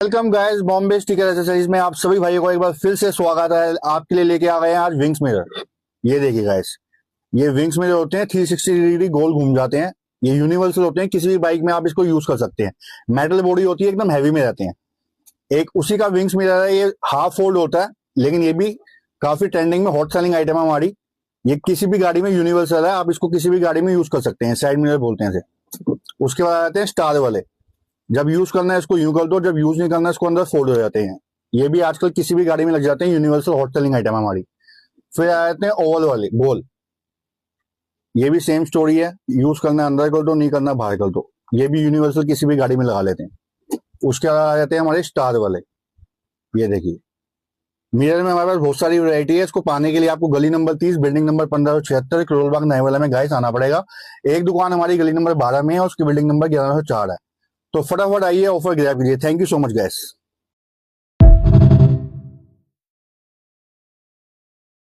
Welcome guys, Bombay sticker accessories में आप सभी भाइयों को एक बार फिर से स्वागत है। आपके लिए लेके आ गए हैं आज विंग्स मिरर। ये देखिए गाइस, ये विंग्स मिरर होते हैं 360 डिग्री गोल घूम जाते हैं। ये यूनिवर्सल होते हैं, किसी भी बाइक में आप इसको यूज कर सकते हैं। मेटल बॉडी होती है, एकदम हैवी में रहते हैं। एक उसी का विंग्स मिरर है, ये हाफ फोल्ड होता है, लेकिन ये भी काफी ट्रेंडिंग में हॉट सेलिंग आइटम है हमारी। ये किसी भी गाड़ी में यूनिवर्सल है, आप इसको किसी भी गाड़ी में यूज कर सकते हैं। साइड मिरर बोलते हैं इसे। उसके बाद आते हैं स्टार वाले। जब यूज करना है इसको यूं कर दो, जब यूज नहीं करना है इसको अंदर फोल्ड हो जाते हैं। ये भी आजकल किसी भी गाड़ी में लग जाते हैं, यूनिवर्सल हॉट सेलिंग आइटम है हमारी। फिर आ जाते हैं ओवल वाले गोल। ये भी सेम स्टोरी है, यूज करना है अंदर कर दो, नहीं करना बाहर कर दो। ये भी यूनिवर्सल किसी भी गाड़ी में लगा लेते हैं। उसके बाद आ जाते हैं हमारे स्टार वाले। ये देखिए, मिरर में हमारे पास बहुत सारी वैरायटी है। इसको पाने के लिए आपको गली number 30 building number 1576 Karol Bagh नए वाला में गाइस आना पड़ेगा। एक दुकान हमारी गली नंबर 12 में है, उसकी बिल्डिंग नंबर 1104 है। तो फटाफट आइए, ऑफर ग्रैब कीजिए। Thank you so much guys.